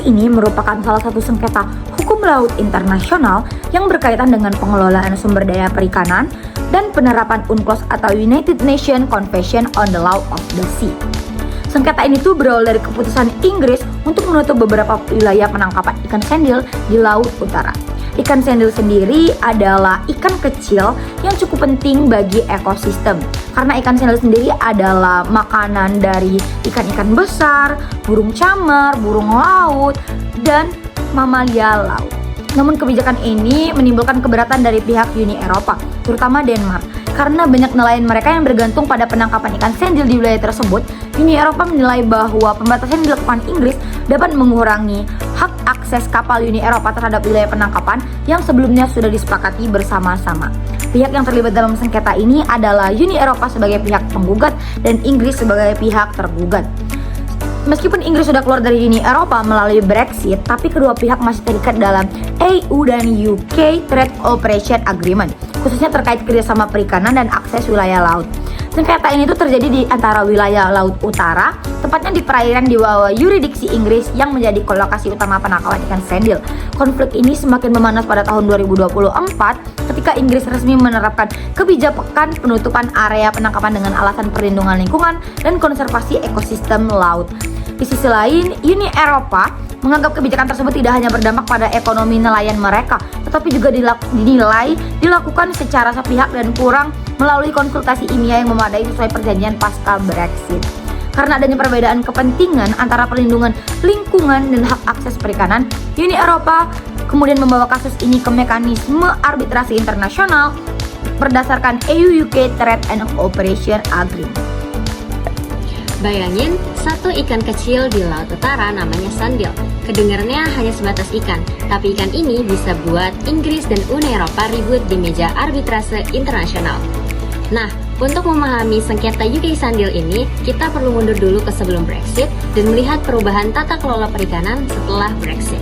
ini merupakan salah satu sengketa hukum laut internasional yang berkaitan dengan pengelolaan sumber daya perikanan dan penerapan UNCLOS atau United Nations Convention on the Law of the Sea. Sengketa ini tuh berawal dari keputusan Inggris untuk menutup beberapa wilayah penangkapan ikan sendil di Laut Utara. Ikan sendil sendiri adalah ikan kecil yang cukup penting bagi ekosistem. Karena ikan sendil sendiri adalah makanan dari ikan-ikan besar, burung camar, burung laut, dan mamalia laut. Namun kebijakan ini menimbulkan keberatan dari pihak Uni Eropa, terutama Denmark. Karena banyak nelayan mereka yang bergantung pada penangkapan ikan sendil di wilayah tersebut, Uni Eropa menilai bahwa pembatasan yang dilakukan Inggris dapat mengurangi hak akses kapal Uni Eropa terhadap wilayah penangkapan yang sebelumnya sudah disepakati bersama-sama. Pihak yang terlibat dalam sengketa ini adalah Uni Eropa sebagai pihak penggugat dan Inggris sebagai pihak tergugat. Meskipun Inggris sudah keluar dari Uni Eropa melalui Brexit, tapi kedua pihak masih terikat dalam EU dan UK Trade Cooperation Agreement, khususnya terkait kerjasama perikanan dan akses wilayah laut. Sengketa ini tuh terjadi di antara wilayah Laut Utara, tepatnya di perairan di bawah yurisdiksi Inggris yang menjadi lokasi utama penangkapan ikan sendil. Konflik ini semakin memanas pada tahun 2024 ketika Inggris resmi menerapkan kebijakan penutupan area penangkapan dengan alasan perlindungan lingkungan dan konservasi ekosistem laut. Di sisi lain, Uni Eropa menganggap kebijakan tersebut tidak hanya berdampak pada ekonomi nelayan mereka, tetapi juga dinilai dilakukan secara sepihak dan kurang melalui konsultasi ilmiah yang memadai sesuai perjanjian pasca Brexit. Karena adanya perbedaan kepentingan antara perlindungan lingkungan dan hak akses perikanan, Uni Eropa kemudian membawa kasus ini ke mekanisme arbitrasi internasional berdasarkan EU-UK Trade and Cooperation Agreement. Bayangin, satu ikan kecil di Laut Utara namanya sandil. Kedengarannya hanya sebatas ikan, tapi ikan ini bisa buat Inggris dan Uni Eropa ribut di meja arbitrase internasional. Nah, untuk memahami sengketa UK sandil ini, kita perlu mundur dulu ke sebelum Brexit dan melihat perubahan tata kelola perikanan setelah Brexit.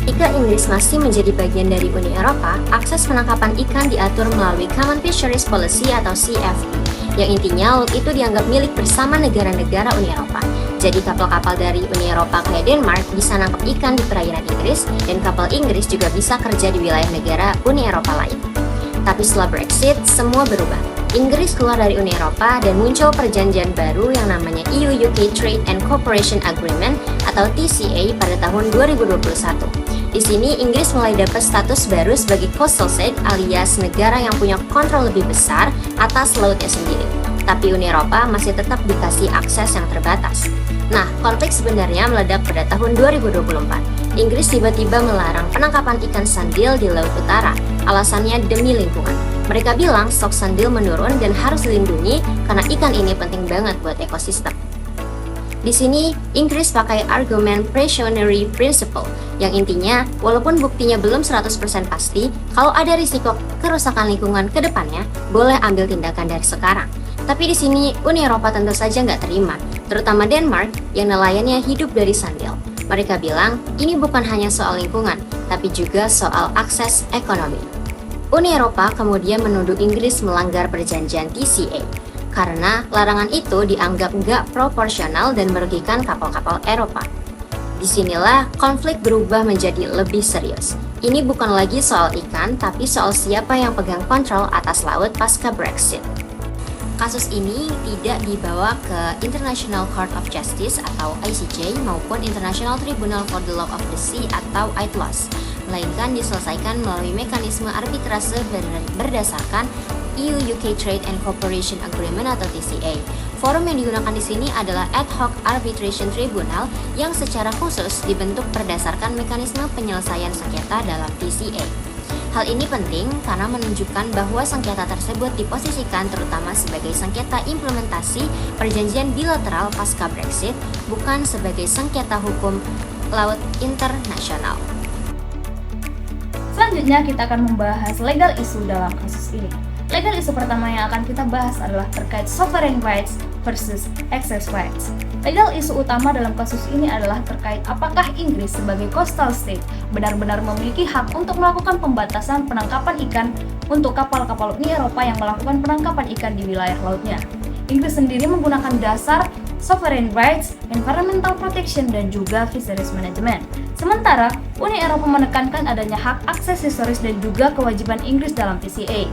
Jika Inggris masih menjadi bagian dari Uni Eropa, akses penangkapan ikan diatur melalui Common Fisheries Policy atau CFP, yang intinya laut itu dianggap milik bersama negara-negara Uni Eropa. Jadi kapal-kapal dari Uni Eropa kayak Denmark bisa nangkap ikan di perairan Inggris, dan kapal Inggris juga bisa kerja di wilayah negara Uni Eropa lain. Tapi setelah Brexit, semua berubah. Inggris keluar dari Uni Eropa dan muncul perjanjian baru yang namanya EU-UK Trade and Cooperation Agreement atau TCA pada tahun 2021. Di sini Inggris mulai dapat status baru sebagai coastal state alias negara yang punya kontrol lebih besar atas lautnya sendiri. Tapi Uni Eropa masih tetap dikasih akses yang terbatas. Nah, konflik sebenarnya meledak pada tahun 2024. Inggris tiba-tiba melarang penangkapan ikan sandil di Laut Utara. Alasannya demi lingkungan. Mereka bilang stok sandil menurun dan harus dilindungi karena ikan ini penting banget buat ekosistem. Di sini, Inggris pakai argumen precautionary principle, yang intinya, walaupun buktinya belum 100% pasti, kalau ada risiko kerusakan lingkungan ke depannya, boleh ambil tindakan dari sekarang. Tapi di sini, Uni Eropa tentu saja nggak terima, terutama Denmark yang nelayannya hidup dari sandil. Mereka bilang, ini bukan hanya soal lingkungan, tapi juga soal akses ekonomi. Uni Eropa kemudian menuduh Inggris melanggar perjanjian TCA, karena larangan itu dianggap nggak proporsional dan merugikan kapal-kapal Eropa. Disinilah konflik berubah menjadi lebih serius. Ini bukan lagi soal ikan, tapi soal siapa yang pegang kontrol atas laut pasca Brexit. Kasus ini tidak dibawa ke International Court of Justice atau ICJ maupun International Tribunal for the Law of the Sea atau ICLOS, melainkan diselesaikan melalui mekanisme arbitrase berdasarkan EU-UK Trade and Cooperation Agreement atau TCA. Forum yang digunakan di sini adalah Ad Hoc Arbitration Tribunal yang secara khusus dibentuk berdasarkan mekanisme penyelesaian sengketa dalam TCA. Hal ini penting karena menunjukkan bahwa sengketa tersebut diposisikan terutama sebagai sengketa implementasi perjanjian bilateral pasca Brexit, bukan sebagai sengketa hukum laut internasional. Selanjutnya kita akan membahas legal issue dalam kasus ini. Legal issue pertama yang akan kita bahas adalah terkait sovereign rights versus access rights. Legal issue utama dalam kasus ini adalah terkait apakah Inggris sebagai coastal state benar-benar memiliki hak untuk melakukan pembatasan penangkapan ikan untuk kapal-kapal Uni Eropa yang melakukan penangkapan ikan di wilayah lautnya. Inggris sendiri menggunakan dasar sovereign rights, environmental protection, dan juga fisheries management. Sementara, Uni Eropa menekankan adanya hak akses historis dan juga kewajiban Inggris dalam PCA.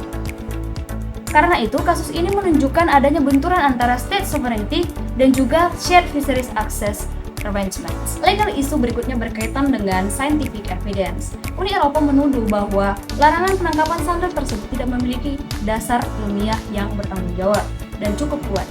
Karena itu, kasus ini menunjukkan adanya benturan antara state sovereignty dan juga shared fisheries access arrangements. Legal issue berikutnya berkaitan dengan scientific evidence. Uni Eropa menuduh bahwa larangan penangkapan sandal tersebut tidak memiliki dasar ilmiah yang bertanggung jawab dan cukup kuat.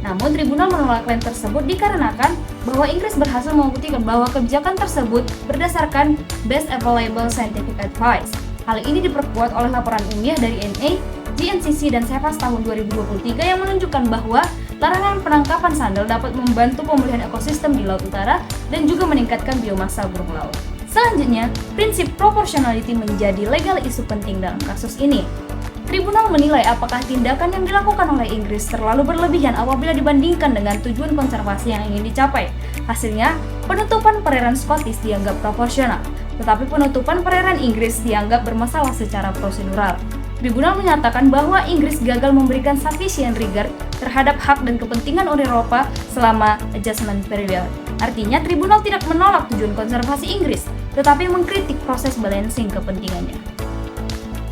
Namun, tribunal menolak klaim tersebut dikarenakan bahwa Inggris berhasil membuktikan bahwa kebijakan tersebut berdasarkan best available scientific advice. Hal ini diperkuat oleh laporan ilmiah dari NA, GNCC, dan CEPAS tahun 2023 yang menunjukkan bahwa larangan penangkapan sandal dapat membantu pemulihan ekosistem di Laut Utara dan juga meningkatkan biomasa burung laut. Selanjutnya, prinsip proportionality menjadi legal isu penting dalam kasus ini. Tribunal menilai apakah tindakan yang dilakukan oleh Inggris terlalu berlebihan apabila dibandingkan dengan tujuan konservasi yang ingin dicapai. Hasilnya, penutupan perairan Scottish dianggap proporsional, tetapi penutupan perairan Inggris dianggap bermasalah secara prosedural. Tribunal menyatakan bahwa Inggris gagal memberikan sufficient regard terhadap hak dan kepentingan Uni Eropa selama adjustment period. Artinya, tribunal tidak menolak tujuan konservasi Inggris, tetapi mengkritik proses balancing kepentingannya.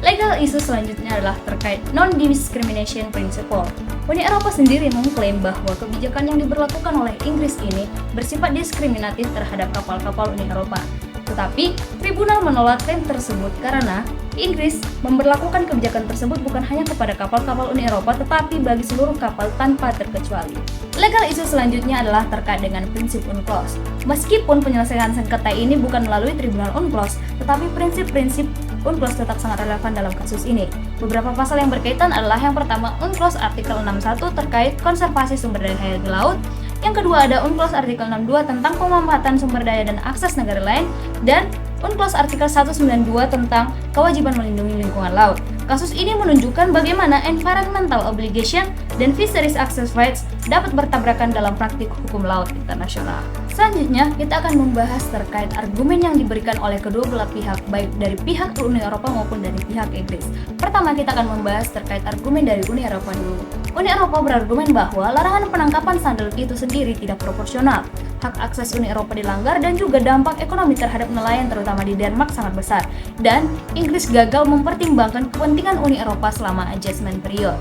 Legal isu selanjutnya adalah terkait non-discrimination principle. Uni Eropa sendiri mengklaim bahwa kebijakan yang diberlakukan oleh Inggris ini bersifat diskriminatif terhadap kapal-kapal Uni Eropa. Tetapi, tribunal menolak klaim tersebut karena Inggris memberlakukan kebijakan tersebut bukan hanya kepada kapal-kapal Uni Eropa tetapi bagi seluruh kapal tanpa terkecuali. Legal isu selanjutnya adalah terkait dengan prinsip UNCLOS. Meskipun penyelesaian sengketa ini bukan melalui tribunal UNCLOS, tetapi prinsip-prinsip UNCLOS tetap sangat relevan dalam kasus ini. Beberapa pasal yang berkaitan adalah yang pertama UNCLOS artikel 61 terkait konservasi sumber daya hayati laut. Yang kedua ada UNCLOS artikel 62 tentang pemanfaatan sumber daya dan akses negara lain, dan UNCLOS artikel 192 tentang kewajiban melindungi lingkungan laut. Kasus ini menunjukkan bagaimana environmental obligation dan fisheries access rights dapat bertabrakan dalam praktik hukum laut internasional. Selanjutnya, kita akan membahas terkait argumen yang diberikan oleh kedua belah pihak, baik dari pihak Uni Eropa maupun dari pihak Inggris. Pertama, kita akan membahas terkait argumen dari Uni Eropa dulu. Uni Eropa berargumen bahwa larangan penangkapan sandal itu sendiri tidak proporsional. Hak akses Uni Eropa dilanggar dan juga dampak ekonomi terhadap nelayan terutama di Denmark sangat besar. Dan Inggris gagal mempertimbangkan kepentingan Uni Eropa selama adjustment period.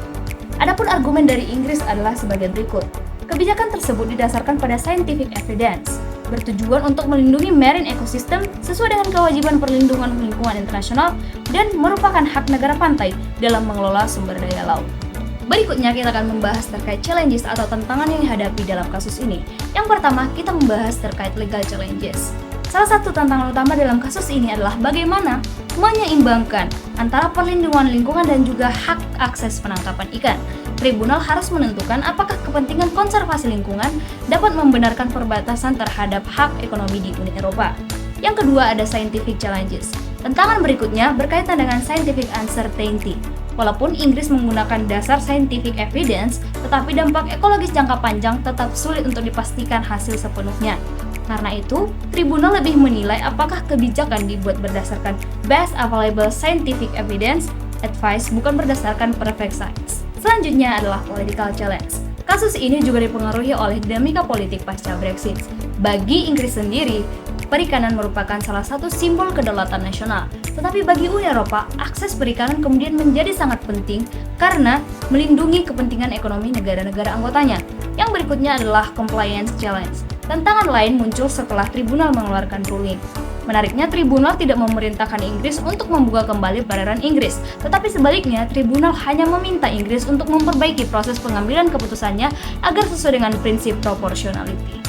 Adapun argumen dari Inggris adalah sebagai berikut. Kebijakan tersebut didasarkan pada scientific evidence, bertujuan untuk melindungi marine ecosystem sesuai dengan kewajiban perlindungan lingkungan internasional dan merupakan hak negara pantai dalam mengelola sumber daya laut. Berikutnya kita akan membahas terkait challenges atau tantangan yang dihadapi dalam kasus ini. Yang pertama, kita membahas terkait legal challenges. Salah satu tantangan utama dalam kasus ini adalah bagaimana menyeimbangkan antara perlindungan lingkungan dan juga hak akses penangkapan ikan. Tribunal harus menentukan apakah kepentingan konservasi lingkungan dapat membenarkan perbatasan terhadap hak ekonomi di Uni Eropa. Yang kedua ada scientific challenges. Tantangan berikutnya berkaitan dengan scientific uncertainty. Walaupun Inggris menggunakan dasar scientific evidence, tetapi dampak ekologis jangka panjang tetap sulit untuk dipastikan hasil sepenuhnya. Karena itu, tribunal lebih menilai apakah kebijakan dibuat berdasarkan best available scientific evidence advice bukan berdasarkan perfect science. Selanjutnya adalah political challenge. Kasus ini juga dipengaruhi oleh dinamika politik pasca Brexit. Bagi Inggris sendiri, perikanan merupakan salah satu simbol kedaulatan nasional. Tetapi bagi Uni Eropa, akses perikanan kemudian menjadi sangat penting karena melindungi kepentingan ekonomi negara-negara anggotanya. Yang berikutnya adalah compliance challenge. Tantangan lain muncul setelah tribunal mengeluarkan ruling. Menariknya, tribunal tidak memerintahkan Inggris untuk membuka kembali perairan Inggris, tetapi sebaliknya, tribunal hanya meminta Inggris untuk memperbaiki proses pengambilan keputusannya agar sesuai dengan prinsip proportionality.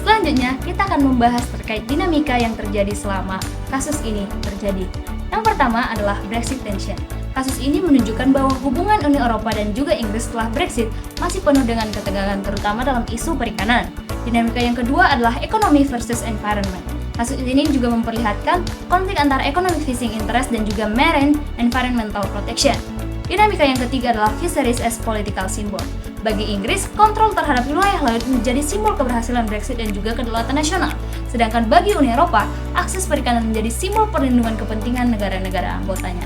Selanjutnya, kita akan membahas terkait dinamika yang terjadi selama kasus ini terjadi. Yang pertama adalah Brexit tension. Kasus ini menunjukkan bahwa hubungan Uni Eropa dan juga Inggris setelah Brexit masih penuh dengan ketegangan terutama dalam isu perikanan. Dinamika yang kedua adalah economy versus environment. Kasus ini juga memperlihatkan konflik antara economic fishing interest dan juga marine environmental protection. Dinamika yang ketiga adalah fisheries as political symbol. Bagi Inggris, kontrol terhadap wilayah laut menjadi simbol keberhasilan Brexit dan juga kedaulatan nasional. Sedangkan bagi Uni Eropa, akses perikanan menjadi simbol perlindungan kepentingan negara-negara anggotanya.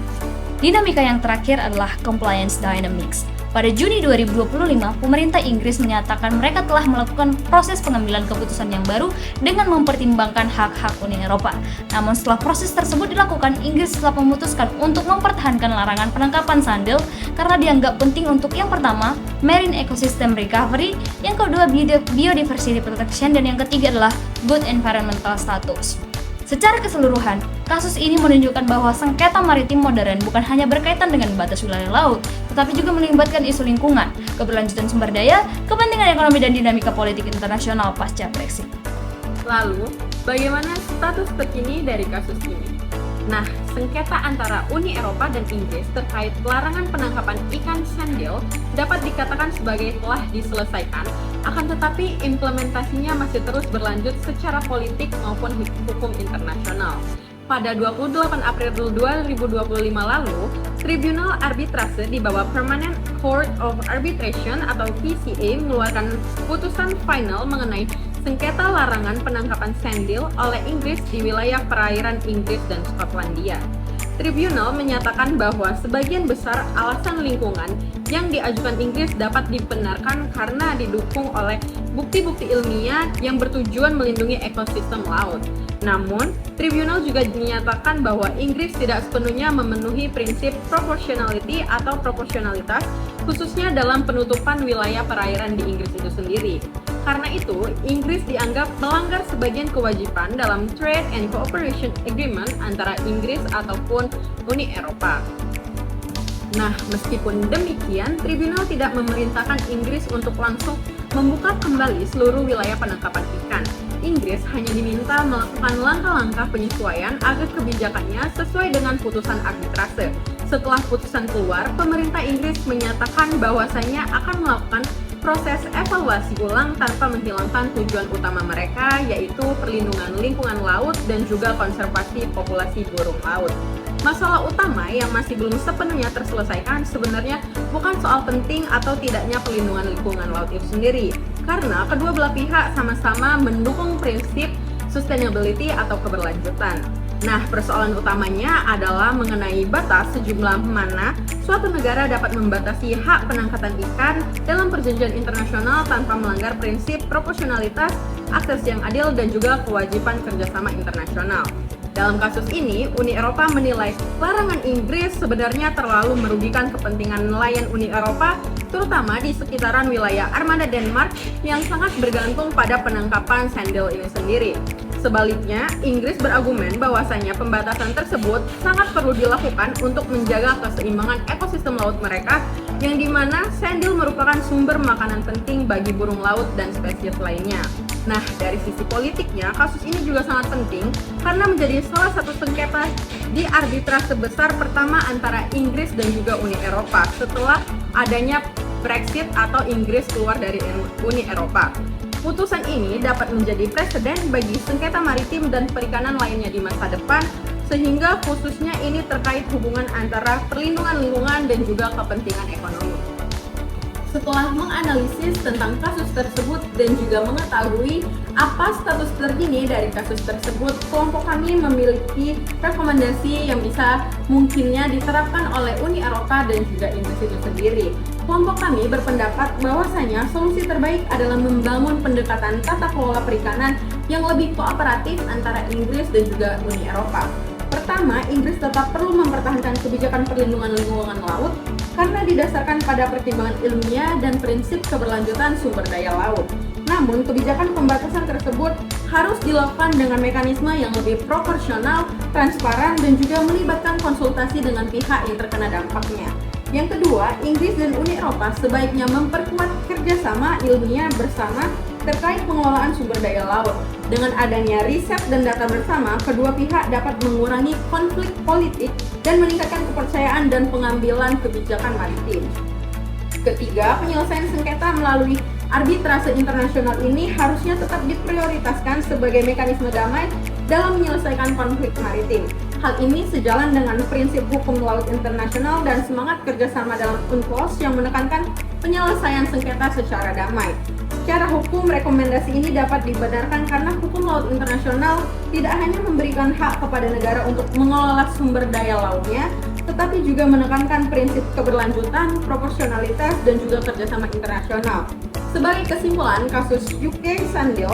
Dinamika yang terakhir adalah compliance dynamics. Pada Juni 2025, pemerintah Inggris menyatakan mereka telah melakukan proses pengambilan keputusan yang baru dengan mempertimbangkan hak-hak Uni Eropa. Namun setelah proses tersebut dilakukan, Inggris telah memutuskan untuk mempertahankan larangan penangkapan sandil karena dianggap penting untuk yang pertama, marine ecosystem recovery, yang kedua, biodiversity protection, dan yang ketiga adalah good environmental status. Secara keseluruhan, kasus ini menunjukkan bahwa sengketa maritim modern bukan hanya berkaitan dengan batas wilayah laut, tetapi juga melibatkan isu lingkungan, keberlanjutan sumber daya, kepentingan ekonomi, dan dinamika politik internasional pasca Brexit. Lalu, bagaimana status terkini dari kasus ini? Nah, sengketa antara Uni Eropa dan Inggris terkait larangan penangkapan ikan sandil dapat dikatakan sebagai telah diselesaikan, akan tetapi implementasinya masih terus berlanjut secara politik maupun hukum internasional. Pada 28 April 2025 lalu, Tribunal Arbitrase di bawah Permanent Court of Arbitration atau PCA mengeluarkan putusan final mengenai sengketa larangan penangkapan sandil oleh Inggris di wilayah perairan Inggris dan Skotlandia. Tribunal menyatakan bahwa sebagian besar alasan lingkungan yang diajukan Inggris dapat dibenarkan karena didukung oleh bukti-bukti ilmiah yang bertujuan melindungi ekosistem laut. Namun, tribunal juga menyatakan bahwa Inggris tidak sepenuhnya memenuhi prinsip proportionality atau proporsionalitas, khususnya dalam penutupan wilayah perairan di Inggris itu sendiri. Karena itu, Inggris dianggap melanggar sebagian kewajiban dalam Trade and Cooperation Agreement antara Inggris ataupun Uni Eropa. Nah, meskipun demikian, tribunal tidak memerintahkan Inggris untuk langsung membuka kembali seluruh wilayah penangkapan ikan. Inggris hanya diminta melakukan langkah-langkah penyesuaian agar kebijakannya sesuai dengan putusan arbitrase. Setelah putusan keluar, pemerintah Inggris menyatakan bahwasanya akan melakukan proses evaluasi ulang tanpa menghilangkan tujuan utama mereka, yaitu perlindungan lingkungan laut dan juga konservasi populasi burung laut. Masalah utama yang masih belum sepenuhnya terselesaikan sebenarnya bukan soal penting atau tidaknya perlindungan lingkungan laut itu sendiri, karena kedua belah pihak sama-sama mendukung prinsip sustainability atau keberlanjutan. Nah, persoalan utamanya adalah mengenai batas sejumlah mana suatu negara dapat membatasi hak penangkapan ikan dalam perjanjian internasional tanpa melanggar prinsip proporsionalitas, akses yang adil, dan juga kewajiban kerjasama internasional. Dalam kasus ini, Uni Eropa menilai larangan Inggris sebenarnya terlalu merugikan kepentingan nelayan Uni Eropa, terutama di sekitaran wilayah armada Denmark yang sangat bergantung pada penangkapan sandil ini sendiri. Sebaliknya, Inggris berargumen bahwasanya pembatasan tersebut sangat perlu dilakukan untuk menjaga keseimbangan ekosistem laut mereka, yang dimana sandil merupakan sumber makanan penting bagi burung laut dan spesies lainnya. Nah, dari sisi politiknya, kasus ini juga sangat penting karena menjadi salah satu sengketa di arbitrase besar pertama antara Inggris dan juga Uni Eropa setelah adanya Brexit atau Inggris keluar dari Uni Eropa. Putusan ini dapat menjadi preseden bagi sengketa maritim dan perikanan lainnya di masa depan, sehingga khususnya ini terkait hubungan antara perlindungan lingkungan dan juga kepentingan ekonomi. Setelah menganalisis tentang kasus tersebut dan juga mengetahui apa status terkini dari kasus tersebut, kelompok kami memiliki rekomendasi yang bisa mungkinnya diterapkan oleh Uni Eropa dan juga Inggris itu sendiri. Kelompok kami berpendapat bahwasanya solusi terbaik adalah membangun pendekatan tata kelola perikanan yang lebih kooperatif antara Inggris dan juga Uni Eropa. Pertama, Inggris tetap perlu mempertahankan kebijakan perlindungan lingkungan laut karena didasarkan pada pertimbangan ilmiah dan prinsip keberlanjutan sumber daya laut. Namun, kebijakan pembatasan tersebut harus dilakukan dengan mekanisme yang lebih proporsional, transparan, dan juga melibatkan konsultasi dengan pihak yang terkena dampaknya. Yang kedua, Inggris dan Uni Eropa sebaiknya memperkuat kerjasama ilmiah bersama terkait pengelolaan sumber daya laut. Dengan adanya riset dan data bersama, kedua pihak dapat mengurangi konflik politik dan meningkatkan kepercayaan dan pengambilan kebijakan maritim. Ketiga, penyelesaian sengketa melalui arbitrase internasional ini harusnya tetap diprioritaskan sebagai mekanisme damai dalam menyelesaikan konflik maritim. Hal ini sejalan dengan prinsip hukum laut internasional dan semangat kerjasama dalam UNCLOS yang menekankan penyelesaian sengketa secara damai. Secara hukum, rekomendasi ini dapat dibenarkan karena hukum laut internasional tidak hanya memberikan hak kepada negara untuk mengelola sumber daya lautnya, tetapi juga menekankan prinsip keberlanjutan, proporsionalitas, dan juga kerjasama internasional. Sebagai kesimpulan, kasus UK Sandil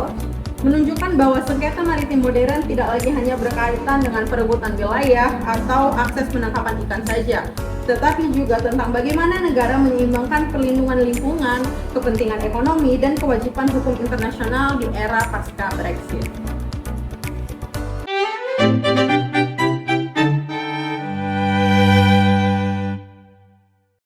menunjukkan bahwa sengketa maritim modern tidak lagi hanya berkaitan dengan perebutan wilayah atau akses penangkapan ikan saja, tetapi juga tentang bagaimana negara menyeimbangkan perlindungan lingkungan, kepentingan ekonomi, dan kewajiban hukum internasional di era pasca Brexit.